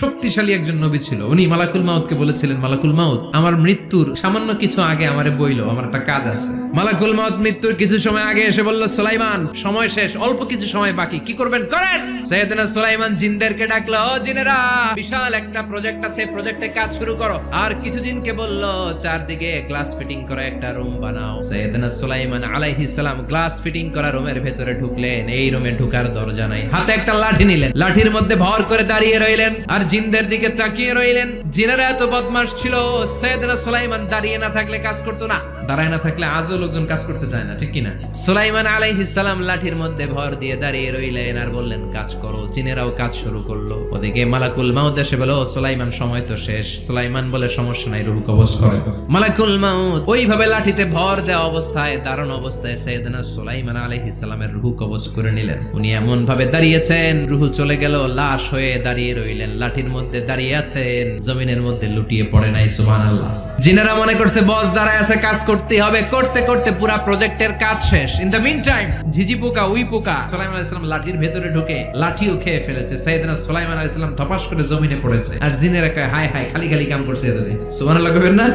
শক্তিশালী একজন নবী ছিল। উনি মালাকুল মাউতকে বলেছিলেন, মালাকুল মাউত, আমার মৃত্যুর সামান্য কিছু আগে আমারে বইলো, আমার একটা কাজ আছে। মালাকুল মাউত মৃত্যুর কিছু সময় আগে এসে বলল, সুলাইমান, সময় শেষ, অল্প কিছু সময় বাকি, কি করবেন করেন। সাইয়েদনা সুলাইমান জিনদেরকে ডাকলো, ও জিনেরা, বিশাল একটা প্রজেক্ট আছে, প্রজেক্টে কাজ শুরু করো। আর কিছু জিনকে বলল, চারদিকে গ্লাস ফিটিং করা একটা রুম বানাও। সাইয়েদনা সুলাইমান আলাইহিস সালাম গ্লাস ফিটিং করা রুমের ভেতরে ঢুকলেন। এই রুমে ঢোকার দরজা নাই, হাতে একটা লাঠি নিলেন, লাঠির মধ্যে ভর করে দাঁড়িয়ে রইলেন আর জিনদের দিকে তাকিয়ে রইলেন। জিনেরা এত বদমাশ ছিল, সাইয়েদনা সুলাইমান দাঁড়িয়ে না থাকলে কাজ করতো না, দাঁড়ায় না থাকলে আজও লোকজন কাজ করতে চায় না, ঠিক কিনা? সুলাইমান আলাইহিস সালাম লাঠির মধ্যে ভর দিয়ে দাঁড়িয়ে রইলেন আর বললেন, কাজ করো। জিনেরাও কাজ শুরু করলো। ওদিকে মালাকুল মাউত এসে বলল, সুলাইমান, সময় তো শেষ। সুলাইমান বলে, সমস্যা নাই, রূহ কবজ করো। মালাকুল মাউত ওইভাবে লাঠিতে ভর দেওয়া অবস্থায়, দাঁড়ানো অবস্থায় সাইয়েদনা সুলাইমান আলাইহিস সালামের রূহ কবজ করে নিলেন। উনি এমন ভাবে দাঁড়িয়েছেন, রূহ চলে গেল, লাশ হয়ে দাঁড়িয়ে রইলেন। লাঠির মধ্যে দাঁড়িয়ে আছেন, জমিনের মধ্যে লুটিয়ে পড়ে নাই। সুবহানাল্লাহ। জিনেরা মনে করছে বস দাঁড়ায় আছে, কাজ করতেই হবে। করতে করতে পুরা প্রজেক্টের কাজ শেষ। ইন দ্য মিন টাইম ঝিঝি পোকা, উই পোকা সুলাইমান আলাইহিস সালাম লাঠির ভেতরে ঢুকে লাঠিও খেয়ে ফেলেছে। সাইয়েদনা সুলাইমান আলাইহিস সালাম ধপাস করে জমিনে পড়েছে। আর জিনেরা কয়, হায় হায়, খালি খালি কাম করছে এতদিন। সুবহানাল্লাহ কইবেন না?